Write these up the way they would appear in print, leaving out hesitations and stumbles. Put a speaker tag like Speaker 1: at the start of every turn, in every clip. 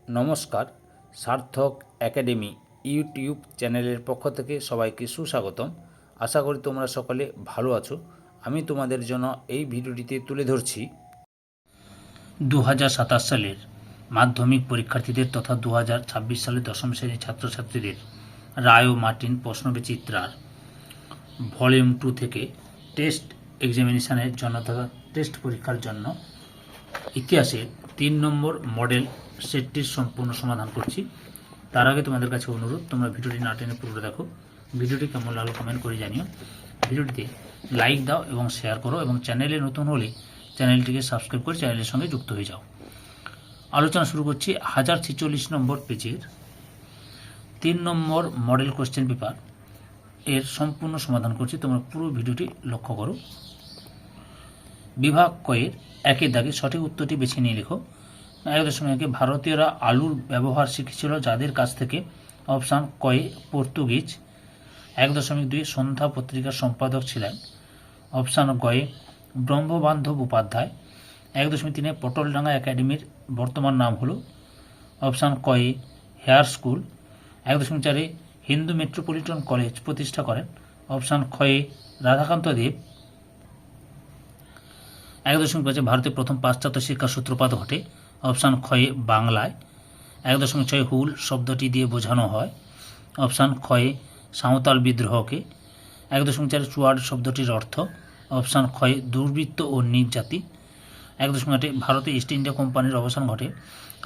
Speaker 1: নমস্কার, সার্থক academy YouTube চ্যানেলের পক্ষ থেকে সবাইকে সুস্বাগতম। আশা করি তোমরা সকলে ভালো আছো। আমি তোমাদের জন্য এই ভিডিওটিতে তুলে ধরছি 2027 সালের মাধ্যমিক পরীক্ষার্থীদের তথা 2026 সালের দশম শ্রেণীর ছাত্রছাত্রীদের রায় ও মার্টিন প্রশ্নবিচিত্রার ভলিউম 2 থেকে টেস্ট এক্সামিনেশনের জন্য তথা টেস্ট পরীক্ষার জন্য ইতিহাসের 3 নম্বর মডেল সেটটির সম্পূর্ণ সমাধান করছি। তার আগে তোমাদের কাছে অনুরোধ, তোমরা ভিডিওটি না টেনে পুরো দেখো। ভিডিওটি কেমন লাগলো কমেন্ট করে জানিও। ভিডিওটিতে লাইক দাও এবং শেয়ার করো, এবং চ্যানেলে নতুন হলে চ্যানেলটিকে সাবস্ক্রাইব করে চ্যানেলের সঙ্গে যুক্ত হয়ে যাও। আলোচনা শুরু করছি 1046 নম্বর পেজের 3 নম্বর মডেল কোশ্চেন পেপার এর সম্পূর্ণ সমাধান করছি। তোমরা পুরো ভিডিওটি লক্ষ্য করো। বিভাগ কয়ের একের দাগে সঠিক উত্তরটি বেছে নিয়ে লেখো। 1.1 ভারতীয়রা আলুর ব্যবহার শিখেছিল যাদের কাছ থেকে? অপশান কয়ে পর্তুগিজ। 1.2 সন্ধ্যা পত্রিকার সম্পাদক ছিলেন? অপশান গয়ে ব্রহ্মবান্ধব উপাধ্যায়। 1.3 পটলডাঙ্গা একাডেমির বর্তমান নাম হল? অপশান কয়ে Hare school. 1.4 Hindu metropolitan college প্রতিষ্ঠা করেন? অপশান খয়ে রাধাকান্ত দেব। 1.5 ভারতের প্রথম পাশ্চাত্য শিক্ষার সূত্রপাত ঘটে? অপশান খয়ে বাংলায়। 1.6 হুল শব্দটি দিয়ে বোঝানো হয়? অপশান খয়ে সাঁওতাল বিদ্রোহকে। 1.4 চুয়াড শব্দটির অর্থ? অপশান খয়ে দুর্বৃত্ত ও নিজ জাতি। 1.8 ভারতে ইস্ট ইন্ডিয়া কোম্পানির অবসান ঘটে?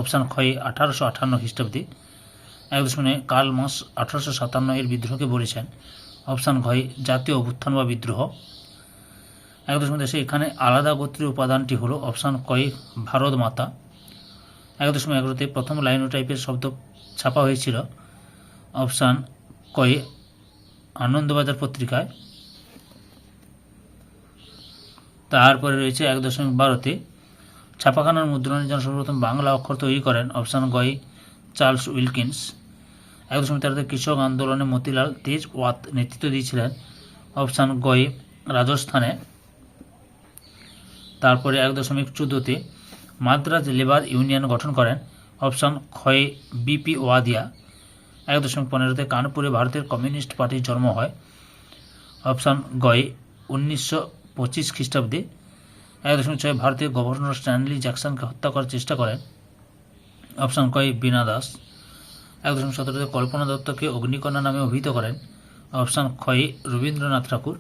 Speaker 1: অপশান খয়ে 1858 খ্রিস্টাব্দে। 1.9 কার্ল মার্কস 1857 এর বিদ্রোহকে বলেছেন? অপশান ঘয়ে জাতীয় অভ্যুত্থান বা বিদ্রোহ। 1.10 এখানে আলাদা গোত্রীয় উপাদানটি হল? অপশান কয়ে ভারত মাতা। 1.11 প্রথম লাইনোটাইপের শব্দ ছাপা হয়েছিল? অপশান কয়ে আনন্দবাজার পত্রিকায়। তারপরে রয়েছে 1.12 ছাপাখানার মুদ্রণের জন্য সর্বপ্রথম বাংলা অক্ষর তৈরি করেন? অপশান গয়ে চার্লস উইলকিন্স। 1.13 কৃষক আন্দোলনে মতিলাল তেজ ওয়াত নেতৃত্ব দিয়েছিলেন? অপশান গয়ে রাজস্থানে। তারপরে 1.14 মাদ্রাজ লেবার ইউনিয়ন গঠন করেন? Option খয়ে BP Wadia. 1.15 কানপুরে ভারতের কমিউনিস্ট পার্টির জন্ম হয়? অপশান গয়ে 1925 খ্রিস্টাব্দে। 1.6 ভারতের গভর্নর স্ট্যানলি জ্যাকসনকে হত্যা করার চেষ্টা করেন? অপশান কয়ে বীণা দাস। 1.17 কল্পনা দত্তকে অগ্নিকণা নামে অভিহিত করেন? অপশান খয়ে রবীন্দ্রনাথ ঠাকুর।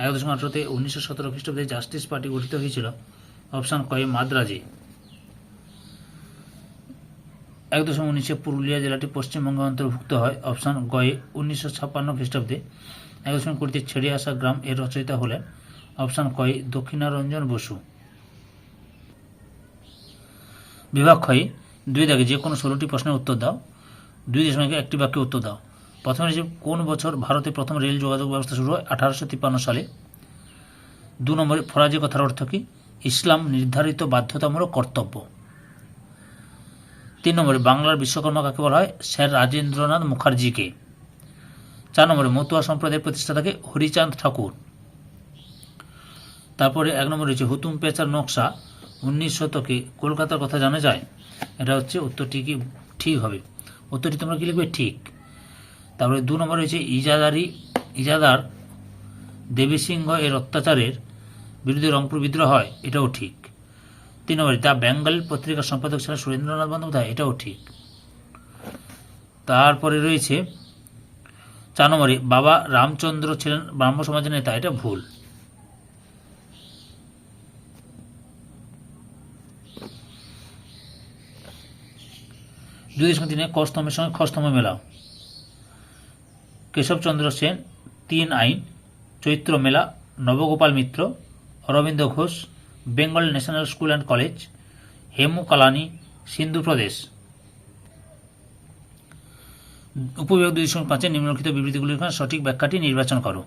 Speaker 1: 1.18 1917 খ্রিস্টাব্দে জাস্টিস পার্টি গঠিত হয়েছিল? অপশান কয়ে মাদ্রাজে। 1.19 পুরুলিয়া জেলাটি পশ্চিমবঙ্গে অন্তর্ভুক্ত হয়? অপশান গয়ে 1956 খ্রিস্টাব্দে। 1.20 ছেড়ে আসা গ্রাম এর রচয়িতা হলেন? অপশান কয়ে দক্ষিণারঞ্জন বসু। বিভাগ ক্ষয়ে 2 দাগে যে কোনো 16টি প্রশ্নের উত্তর দাও। 2 একটি বাক্যে উত্তর দাও। প্রথমে রয়েছে কোন বছর ভারতে প্রথম রেল যোগাযোগ ব্যবস্থা শুরু হয়? 1853 সালে। 2 নম্বরে ফরাজি কথার অর্থ কী? ইসলাম নির্ধারিত বাধ্যতামূলক কর্তব্য। 3 নম্বরে বাংলার বিশ্বকর্মা কাকে বলা হয়? স্যার রাজেন্দ্রনাথ মুখার্জিকে। 4 নম্বরে মতুয়া সম্প্রদায়ের প্রতিষ্ঠাতাকে? হরিচাঁদ ঠাকুর। তারপরে 1 নম্বরে রয়েছে হুতুম পেঁচার নকশা 19 শতকে কলকাতার কথা জানা যায়? এটা হচ্ছে উত্তরটি কি ঠিক হবে? উত্তরটি তোমরা কি লিখবে? ঠিক। তারপরে 2 নম্বরে রয়েছে ইজাদার দেবী সিংহ এর অত্যাচারের বিরুদ্ধে রংপুর বিদ্রোহ হয়? এটাও ঠিক। 3 নম্বরে দ্য বেঙ্গল পত্রিকার সম্পাদক ছিলেন সুরেন্দ্রনাথ বন্দ্যোপাধ্যায়? এটাও ঠিক। তারপরে রয়েছে 4 নম্বরে বাবা রামচন্দ্র ছিলেন ব্রাহ্ম সমাজের নেতা? এটা ভুল। দুই দশমিক 3 ক স্তম্ভের সঙ্গে খ স্তম্ভ মেলাও। কেশবচন্দ্র সেন 3 আইন, Chaitra Mela, Nabagopal Mitra, Aurobindo Ghosh, Bengal national school and college, Hemu Kalani, Sindhu প্রদেশ। উপবিভাগ 2.5 নিম্নলিখিত বিবৃতিগুলির সঠিক ব্যাখ্যাটি নির্বাচন করো।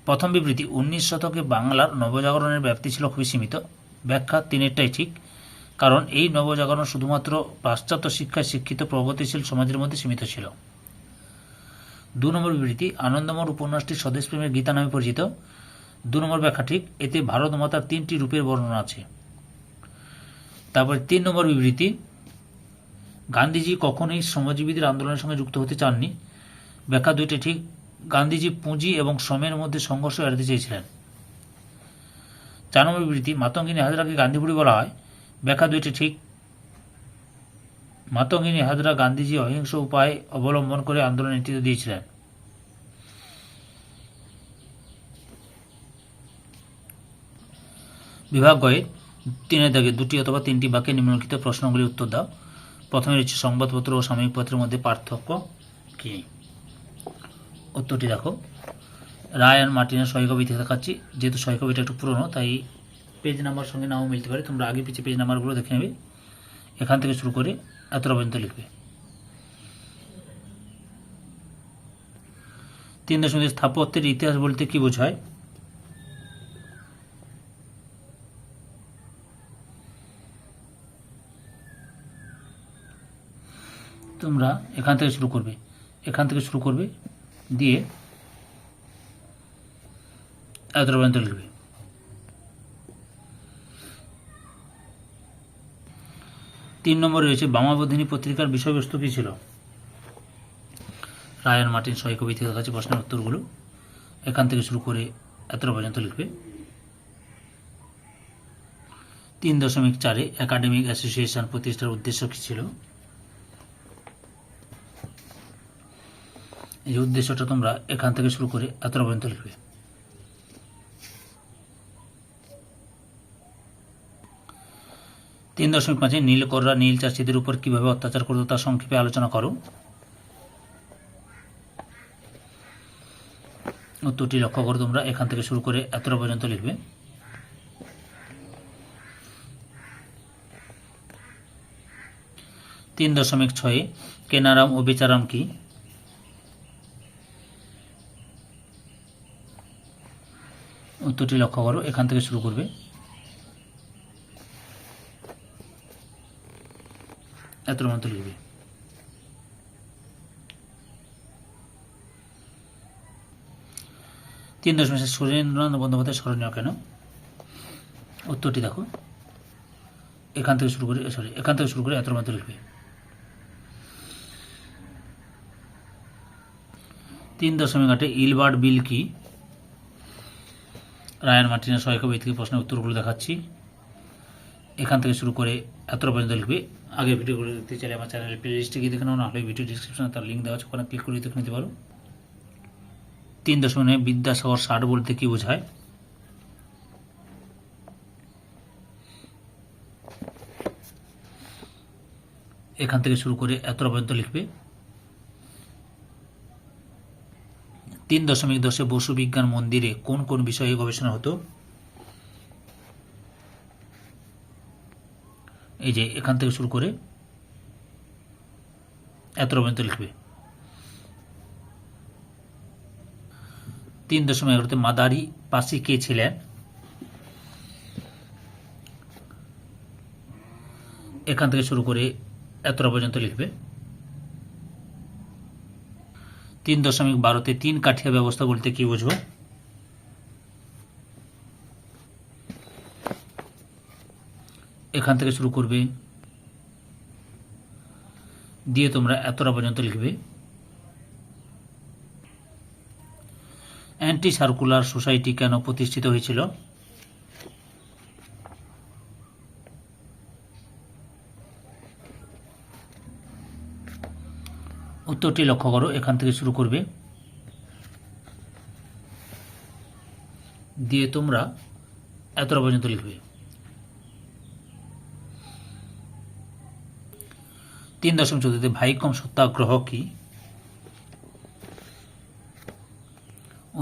Speaker 1: প্রথম বিবৃতি 19 শতকে বাংলার নবজাগরণের ব্যাপ্তি ছিল খুবই সীমিত। ব্যাখ্যা 3টাই ঠিক, কারণ এই নবজাগরণ শুধুমাত্র পাশ্চাত্য শিক্ষায় শিক্ষিত প্রগতিশীল সমাজের মধ্যে সীমিত ছিল। 2 নম্বর বিবৃতি আনন্দমোহন উপন্যাসটি স্বদেশপ্রেমের গীতা নামে পরিচিত। 2 নম্বর ব্যাখ্যা ঠিক, এতে ভারত মাতার 3টি রূপের বর্ণনা আছে। তারপরে 3 নম্বর বিবৃতি গান্ধীজি কখনোই শ্রমজীবীদের আন্দোলনের সঙ্গে যুক্ত হতে চাননি। ব্যাখ্যা দুইটি ঠিক। গান্ধীজি পুঁজি এবং শ্রমের মধ্যে সংঘর্ষ এড়াতে চেয়েছিলেন। 4 নম্বর বিবৃতি, মাতঙ্গিনী হাজরাকে গান্ধী বুড়ি বলা হয়। ব্যাখ্যা দুইটি ঠিক। মাতঙ্গিনী হাজরা গান্ধীজি অহিংস উপায় অবলম্বন করে আন্দোলনের নেতৃত্ব দিয়েছিলেন। বিভাগ গয়ে 3 দাগে 2টি অথবা 3টি বাক্যে নিম্নলিখিত প্রশ্নগুলির উত্তর দাও। প্রথমে রয়েছে সংবাদপত্র ও সাময়িক পত্রের মধ্যে পার্থক্য কী? উত্তরটি দেখো। রায় অ্যান্ড মার্টিনের সহিকবি দেখাচ্ছি। যেহেতু সহিকবিটা একটু পুরনো তাই পেজ নাম্বার সঙ্গে নাও মিলতে পারে। তোমরা আগে পিছিয়ে পেজ নাম্বারগুলো দেখে নেবে। এখান থেকে শুরু করে এতটা পর্যন্ত লিখবে। 3.0 স্থাপত্যের ইতিহাস বলতে কি বোঝায়? তোমরা এখান থেকে শুরু করবে দিয়ে এতটা পর্যন্ত লিখবে। 3 নম্বরে রয়েছে বামাবোধিনী পত্রিকার বিষয়বস্তু কী ছিল? রায় অ্যান্ড মার্টিন সহিকবি থেকে দেখাচ্ছে প্রশ্নের উত্তরগুলো। এখান থেকে শুরু করে এতটা পর্যন্ত লিখবে। 3.4 একাডেমিক অ্যাসোসিয়েশন প্রতিষ্ঠার উদ্দেশ্য কী ছিল? এই উদ্দেশ্যটা তোমরা এখান থেকে শুরু করে এতটা পর্যন্ত লিখবে। 3.5 নীলকররা নীল চাষিদের উপর কিভাবে অত্যাচার করত তা সংক্ষেপে আলোচনা করো। উত্তরটি লক্ষ্য করো তোমরা এখান থেকে শুরু করে এতটা পর্যন্ত লিখবে। 3.6 কেনারাম ও বেচারাম কি? উত্তরটি লক্ষ্য করো এখান থেকে শুরু করবে। এতটা পর্যন্ত লিখবে। 3.7 সুরেন্দ্রনাথ বন্দ্যোপাধ্যায় স্মরণীয় কেন? উত্তরটি দেখো এখান থেকে শুরু করে এতটা পর্যন্ত লিখবে। 3.8 ইলবার্ট বিল কি? রায় অ্যান্ড মার্টিনের সহায়কবি থেকে প্রশ্নের উত্তরগুলো দেখাচ্ছি। এখান থেকে শুরু করে এতটা পর্যন্ত লিখবে। আগের ভিডিওগুলো দেখতে চাইলে আমার চ্যানেলের প্লে লিস্টে গিয়ে দেখে নাও, না হলে ভিডিও ডিসক্রিপশনে তার লিঙ্ক দেওয়া আছে, ওখানে ক্লিক করে দেখে নিতে পারো। 3.9 বিদ্যাসাগর ষাট বলতে কি বোঝায়? এখান থেকে শুরু করে এতটা পর্যন্ত লিখবে। 3.10 বসু বিজ্ঞান মন্দিরে কোন কোন বিষয়ে গবেষণা হতো? এই যে এখান থেকে শুরু করে এতটা পর্যন্ত লিখবে। 3.11 মাদারি পাসি কে ছিলেন? এখান থেকে শুরু করে এতটা পর্যন্ত লিখবে। 3.12 তিন কাঠিয়া ব্যবস্থা বলতে কি বুঝো? এখান থেকে শুরু করবে দিয়ে তোমরা এতটা পর্যন্ত লিখবে। অ্যান্টি সার্কুলার সোসাইটি কেন প্রতিষ্ঠিত হয়েছিল? উত্তরটি লক্ষ্য করো এখান থেকে শুরু করবে দিয়ে তোমরা এতটা পর্যন্ত লিখবে। 3.14 ভাইকম সত্যাগ্রহ কি?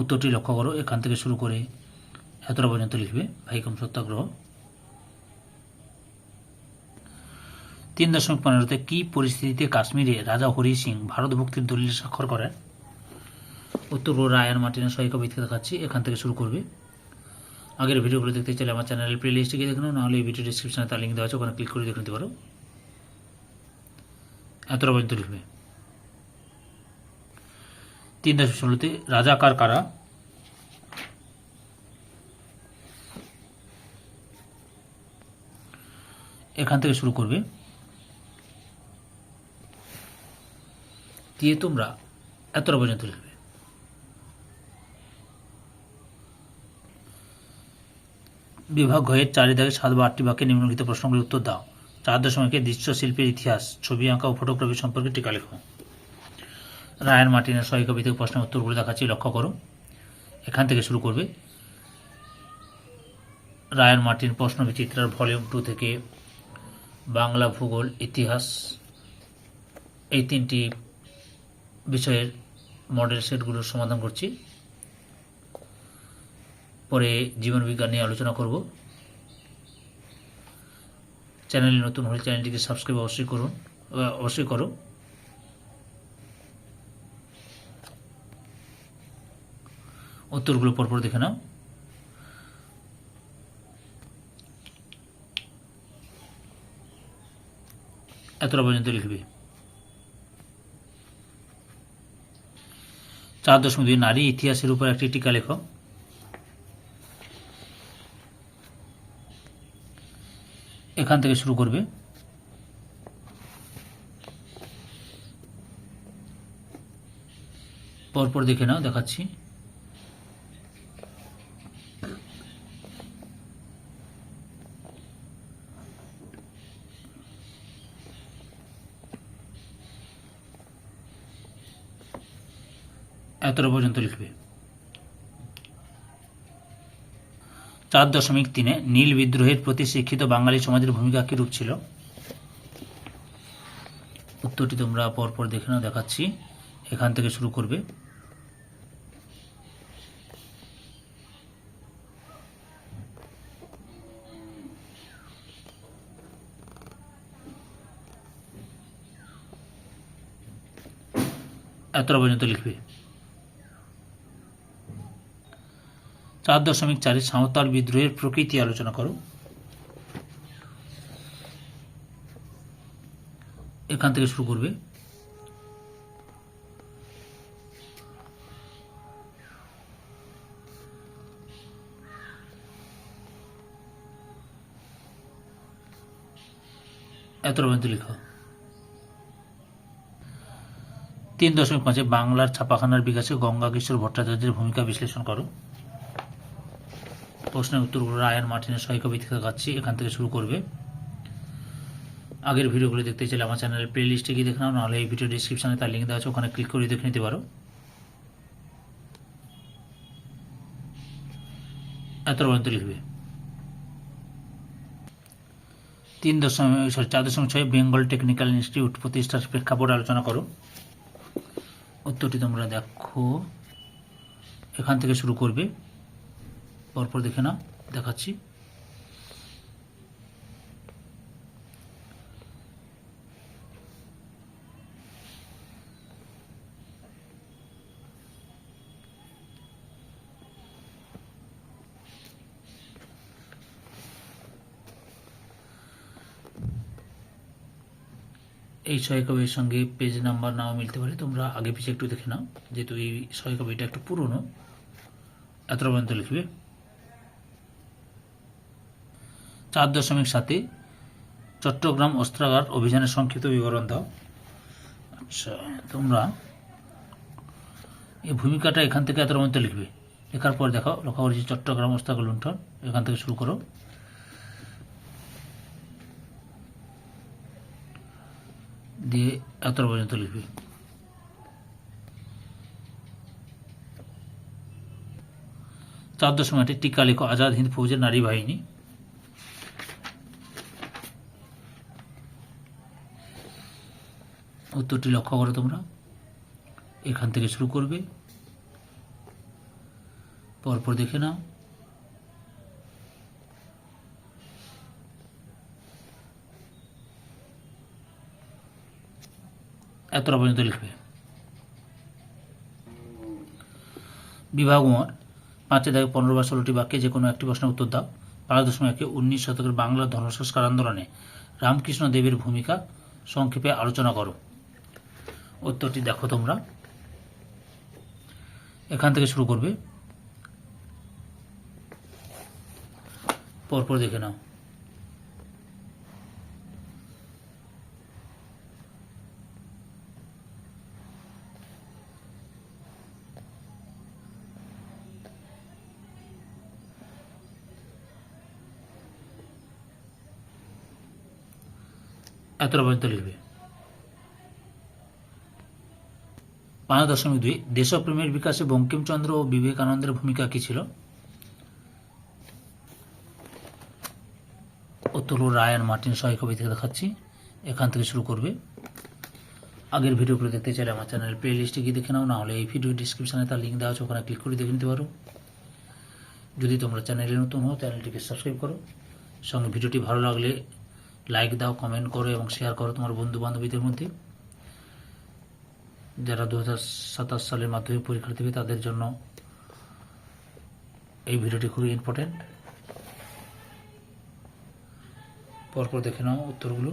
Speaker 1: উত্তরটি লক্ষ্য করো এখান থেকে শুরু করে এতটা পর্যন্ত লিখবে। ভাইকম সত্যাগ্রহ। 3.15 কি পরিস্থিতিতে কাশ্মীরে রাজা হরি সিং ভারত ভক্তির দলিল স্বাক্ষর করেন? উত্তর রায় অ্যান্ড মার্টিনের সহায়কবি থেকে দেখাচ্ছি। এখান থেকে শুরু করবে। আগের ভিডিওগুলো দেখতে চাইলে আমার চ্যানেলের প্লে লিস্টে গিয়ে দেখে নাও, নাহলে এই ভিডিও ডিসক্রিপশনে তার লিঙ্ক দেওয়া আছে, ওখানে ক্লিক করে দেখে নিতে পারো। এতটা পর্যন্ত লিখবে। 3.16 রাজাকার কারা? এখান থেকে শুরু করবে দিয়ে তোমরা এতটা পর্যন্ত লিখবে। বিভাগ ঘয়ের চারিদিকে 7 বা 8টি বাক্যে নিম্নলিখিত প্রশ্নগুলির উত্তর দাও। 4.1 দৃশ্যশিল্পের ইতিহাস, ছবি আঁকা ও ফটোগ্রাফি সম্পর্কে টিকা লেখো। রায়ান মার্টিনের সহায়িকা ভিত্তিক প্রশ্নের উত্তরগুলো দেখাচ্ছি, লক্ষ্য করো। এখান থেকে শুরু করবে। রায়ান মার্টিন প্রশ্নবিচিত্রার ভলিউম 2 থেকে বাংলা, ভূগোল, ইতিহাস এই 3টি বিষয়ের মডেল সেটগুলোর সমাধান করছি। পরে জীবন বিজ্ঞান নিয়ে আলোচনা করব। চ্যানেলে নতুন হলে চ্যানেলটিকে সাবস্ক্রাইব অবশ্যই করো। উত্তরগুলো পরপর দেখে নাও। এতটা পর্যন্ত লিখবে। 4.2 নারী ইতিহাসের উপর একটি টিকা লেখো। এখান থেকে শুরু করবে। পরপর দেখে নাও, দেখাচ্ছি। এতটা পর্যন্ত লিখবে। 4.3 নীল বিদ্রোহের প্রতি শিক্ষিত বাঙালি সমাজের ভূমিকা কিরূপ ছিল? উত্তরটি তোমরা পরপর দেখে নাও, দেখাচ্ছি। এখান থেকে শুরু করবে। এতটা পর্যন্ত লিখবে। 4.4 সাঁওতাল বিদ্রোহের প্রকৃতি আলোচনা করো। এখান থেকে শুরু করবে। এতটা পর্যন্ত লিখো। 3.5 বাংলার ছাপাখানার বিকাশে গঙ্গা কিশোর ভট্টাচার্যের ভূমিকা বিশ্লেষণ করো। প্রশ্নের উত্তরগুলো রায়ান মার্টিনের সহায়িকা ভিত্তিতে দেখাচ্ছি। এখান থেকে শুরু করবে। আগের ভিডিওগুলো দেখতে চাইলে আমার চ্যানেলের প্লে লিস্টে গিয়ে দেখে নাও, নাহলে এই ভিডিও ডিসক্রিপশনে তার লিঙ্ক দেওয়া আছে, ওখানে ক্লিক করে দেখে নিতে পারো। এতটা পর্যন্ত লিখবে। 4.6 বেঙ্গল টেকনিক্যাল ইনস্টিটিউট প্রতিষ্ঠার প্রেক্ষাপট আলোচনা করো। উত্তরটি তোমরা দেখো। এখান থেকে শুরু করবে। পরপর দেখে নাও, দেখাচ্ছি। এই সহায়িকা বইয়ের সঙ্গে পেজ নাম্বার নাও মিলতে পারে, তোমরা আগে পিছিয়ে একটু দেখে নাও, যেহেতু এই সহায়িকা বইটা একটু পুরনো। এতটা পর্যন্ত লিখবে। 4.7 চট্টগ্রাম অস্ত্রাগার অভিযানের সংক্ষিপ্ত বিবরণ দাও। আচ্ছা, তোমরা এই ভূমিকাটা এখান থেকে এতটা পর্যন্ত লিখবে। লেখার পর দেখো, লক্ষ্য করেছি চট্টগ্রাম অস্ত্রাগার লুণ্ঠন, এখান থেকে শুরু করো। দিয়ে এতটা পর্যন্ত লিখবে। 4.8 টিকা লেখো আজাদ হিন্দ ফৌজের নারী বাহিনী। উত্তরটি লক্ষ্য করো তোমরা। এখান থেকে শুরু করবে। পরপর দেখে নাও। এতটা পর্যন্ত লিখবে। বিভাগ 5 থেকে 15 বা 16টি বাক্যে যে কোনো একটি প্রশ্নের উত্তর দাও। 5.1 19 শতকের বাংলার ধর্মসংস্কার আন্দোলনে রামকৃষ্ণ দেবের ভূমিকা সংক্ষেপে আলোচনা করো। উত্তরটি দেখো তোমরা। এখান থেকে শুরু করবে। পরপর দেখে নাও। এতটা পর্যন্ত লিখবে। 5.2 দেশপ্রেমের বিকাশে বঙ্কিমচন্দ্র ও বিবেকানন্দের ভূমিকা কী ছিল? উত্তর হল রায় আর মার্টিন সহায়িকা বই থেকে দেখাচ্ছি, এখান থেকে শুরু করবে। আগের ভিডিওগুলো দেখতে চাইলে আমার চ্যানেলের প্লে লিস্টে গিয়ে দেখে নাও, না হলে এই ভিডিও ডিসক্রিপশানে তার লিঙ্ক দেওয়া আছে, ওখানে ক্লিক করে দেখে নিতে পারো। যদি তোমরা চ্যানেলে নতুন হও চ্যানেলটিকে সাবস্ক্রাইব করো, সঙ্গে ভিডিওটি ভালো লাগলে লাইক দাও, কমেন্ট করো এবং শেয়ার করো তোমার বন্ধু বান্ধবীদের মধ্যে। যারা 2027 সালের মাধ্যমিক পরীক্ষা দেবে তাদের জন্য এই ভিডিওটি খুবই ইম্পর্টেন্ট। পরপর দেখে নাও উত্তরগুলো।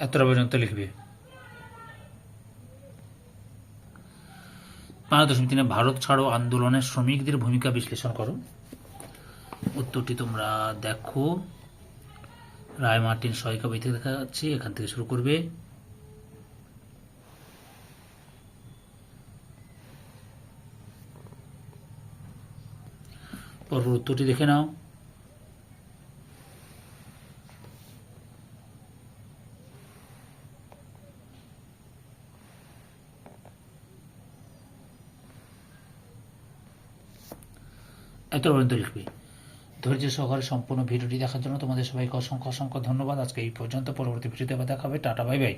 Speaker 1: এতটা পর্যন্ত লিখবে। 5.3 ভারত ছাড়ো আন্দোলনে শ্রমিকদের ভূমিকা বিশ্লেষণ করো। উত্তরটি তোমরা দেখো, রায় মার্টিন সহায়িকা বই থেকে দেখা যাচ্ছে, এখান থেকে শুরু করবে। পরপর উত্তরটি দেখে নাও। এত পর্যন্ত লিখবে। ধৈর্য সহকারে সম্পূর্ণ ভিডিওটি দেখার জন্য তোমাদের সবাইকে অসংখ্য অসংখ্য ধন্যবাদ। আজকে এই পর্যন্ত, পরবর্তী ভিডিওতে আবার দেখা হবে। Tata, bye bye.